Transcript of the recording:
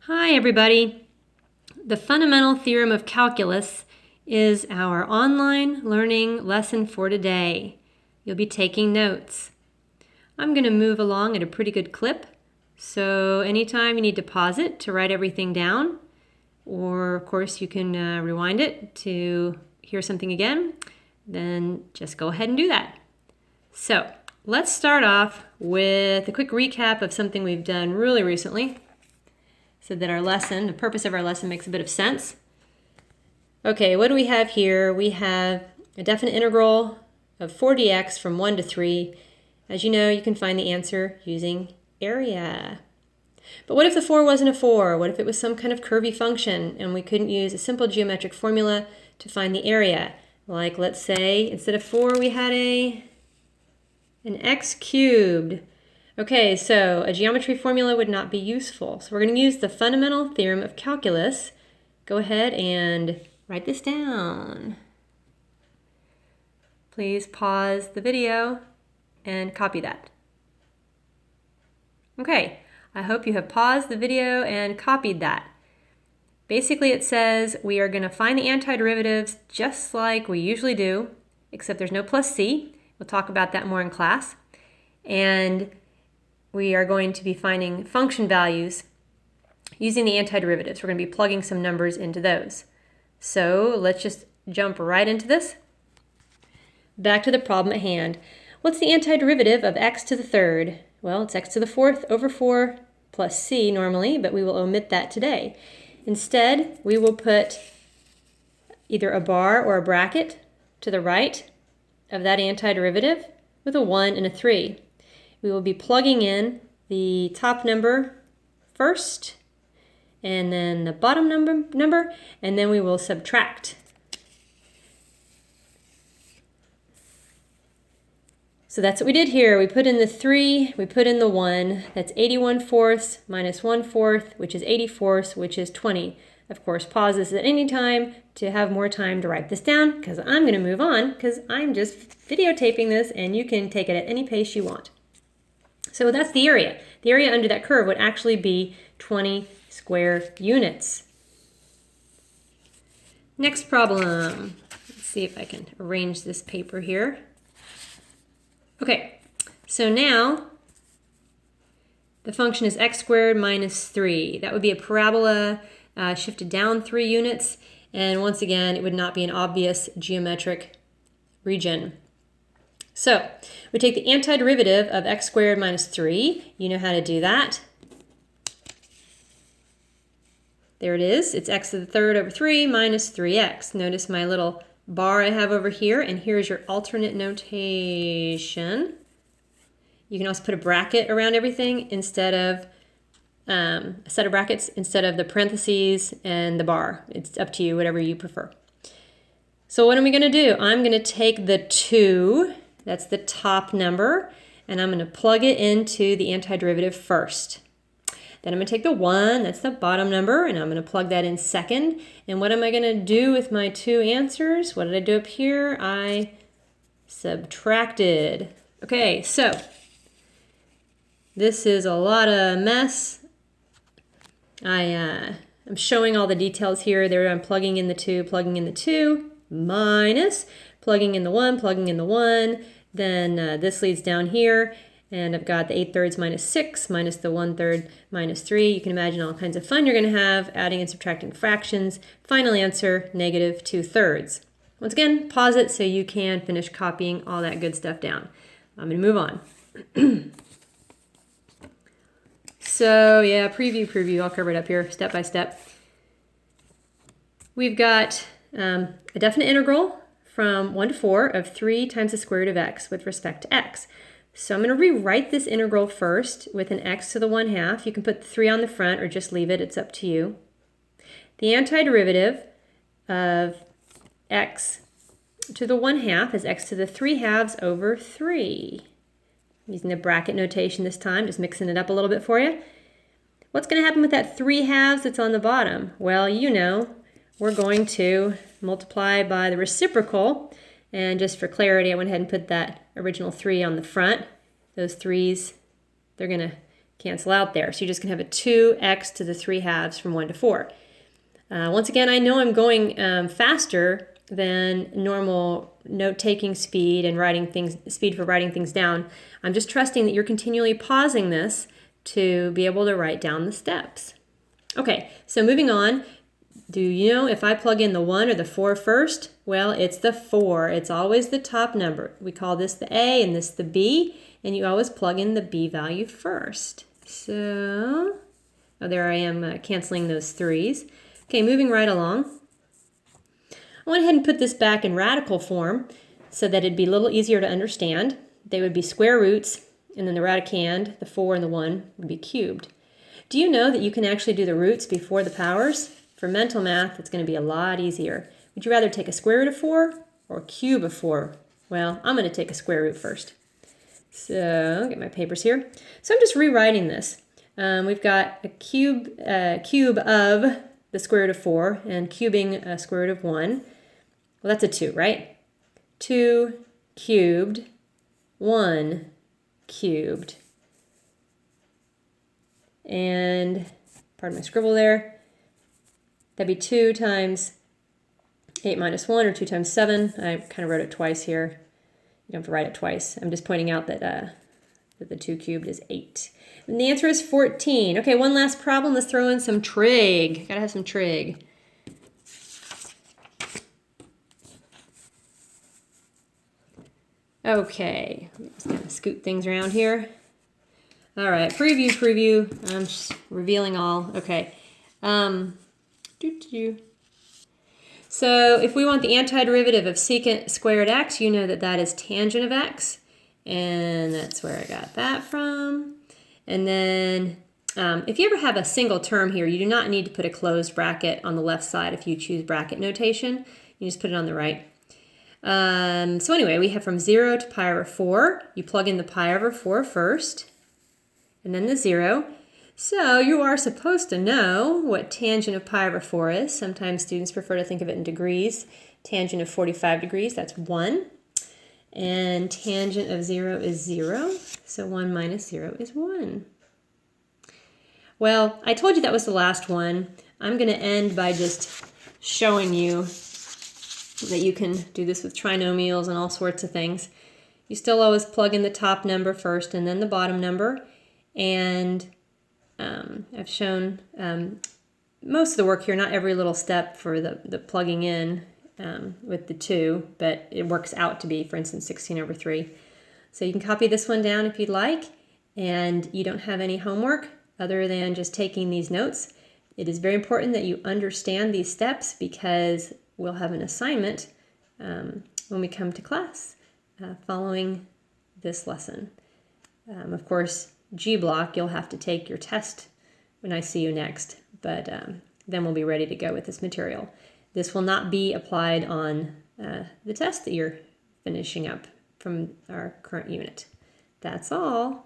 Hi everybody. The fundamental theorem of calculus is our online learning lesson for today. You'll be taking notes. I'm going to move along at a pretty good clip, so anytime you need to pause it to write everything down, or of course you can rewind it to hear something again, then just go ahead and do that. So let's start off with a quick recap of something we've done really recently, so that the purpose of our lesson makes a bit of sense. Okay, what do we have here? We have a definite integral of 4dx from 1 to 3. As you know, you can find the answer using area. But what if the 4 wasn't a 4? What if it was some kind of curvy function and we couldn't use a simple geometric formula to find the area? Like, let's say, instead of 4, we had an x cubed. Okay, so a geometry formula would not be useful. So we're going to use the fundamental theorem of calculus. Go ahead and write this down. Please pause the video and copy that. Okay, I hope you have paused the video and copied that. Basically it says we are going to find the antiderivatives just like we usually do, except there's no plus c. We'll talk about that more in class. And we are going to be finding function values using the antiderivatives. We're going to be plugging some numbers into those. So let's just jump right into this. Back to the problem at hand. What's the antiderivative of x to the third? Well, it's x to the fourth over 4 plus c normally, but we will omit that today. Instead, we will put either a bar or a bracket to the right of that antiderivative with a 1 and a 3. We will be plugging in the top number first, and then the bottom number, and then we will subtract. So that's what we did here. We put in the 3, we put in the 1. That's 81/4 minus 1/4, which is 84, which is 20. Of course, pause this at any time to have more time to write this down, because I'm going to move on, because I'm just videotaping this, and you can take it at any pace you want. So that's the area. The area under that curve would actually be 20 square units. Next problem. Let's see if I can arrange this paper here. Okay, so now the function is x squared minus 3. That would be a parabola shifted down 3 units. And once again, it would not be an obvious geometric region. So we take the antiderivative of x squared minus 3. You know how to do that. There it is. It's x to the third over 3 minus 3x. Notice my little bar I have over here, and here's your alternate notation. You can also put a bracket around everything instead of a set of brackets instead of the parentheses and the bar. It's up to you, whatever you prefer. So what am I going to do? I'm going to take the 2. That's the top number, and I'm going to plug it into the antiderivative first. Then I'm going to take the 1, that's the bottom number, and I'm going to plug that in second. And what am I going to do with my 2 answers? What did I do up here? I subtracted. Okay, so this is a lot of mess. I'm showing all the details here. There I'm plugging in the 2, plugging in the 2, minus, plugging in the 1, plugging in the 1. Then this leads down here, and I've got the 8/3 minus 6 minus the 1/3 minus 3. You can imagine all kinds of fun you're going to have adding and subtracting fractions. Final answer, negative 2/3. Once again, pause it so you can finish copying all that good stuff down. I'm going to move on. So yeah, preview. I'll cover it up here step by step. We've got a definite integral from 1 to 4 of 3 times the square root of x with respect to x. So I'm going to rewrite this integral first with an x to the 1/2. You can put the 3 on the front or just leave it. It's up to you. The antiderivative of x to the 1/2 is x to the 3/2 over 3. I'm using the bracket notation this time, just mixing it up a little bit for you. What's going to happen with that 3/2 that's on the bottom? Well, you know, we're going to multiply by the reciprocal, and just for clarity I went ahead and put that original 3 on the front. Those 3's, they're going to cancel out there. So you're just going to have a 2x to the 3 halves from 1 to 4. Once again, I know I'm going faster than normal note-taking speed and speed for writing things down. I'm just trusting that you're continually pausing this to be able to write down the steps. Okay, so moving on. Do you know if I plug in the 1 or the 4 first? Well, it's the 4. It's always the top number. We call this the A and this the B, and you always plug in the B value first. So, oh, there I am canceling those 3's. Okay, moving right along. I went ahead and put this back in radical form so that it'd be a little easier to understand. They would be square roots, and then the radicand, the 4 and the 1, would be cubed. Do you know that you can actually do the roots before the powers? For mental math, it's going to be a lot easier. Would you rather take a square root of 4 or a cube of 4? Well, I'm going to take a square root first. So, get my papers here. So I'm just rewriting this. We've got a cube of the square root of 4 and cubing a square root of 1. Well, that's a 2, right? 2 cubed, 1 cubed. And, pardon my scribble there, that'd be 2 times 8 minus 1, or 2 times 7. I kind of wrote it twice here. You don't have to write it twice. I'm just pointing out that, that the 2 cubed is 8. And the answer is 14. Okay, one last problem. Let's throw in some trig. Gotta have some trig. Okay, I'm just gonna scoot things around here. All right, preview. I'm just revealing all. Okay. So if we want the antiderivative of secant squared x, you know that that is tangent of x. And that's where I got that from. And then if you ever have a single term here, you do not need to put a closed bracket on the left side if you choose bracket notation. You just put it on the right. So anyway, we have from 0 to pi over 4. You plug in the pi over 4 first, and then the 0. So you are supposed to know what tangent of pi over 4 is. Sometimes students prefer to think of it in degrees. Tangent of 45 degrees, that's 1. And tangent of 0 is 0. So 1 minus 0 is 1. Well, I told you that was the last one. I'm going to end by just showing you that you can do this with trinomials and all sorts of things. You still always plug in the top number first and then the bottom number. And I've shown most of the work here, not every little step for the plugging in with the 2, but it works out to be, for instance, 16 over 3. So you can copy this one down if you'd like, and you don't have any homework other than just taking these notes. It is very important that you understand these steps because we'll have an assignment when we come to class following this lesson. Of course, G block, you'll have to take your test when I see you next, but then we'll be ready to go with this material. This will not be applied on the test that you're finishing up from our current unit. That's all.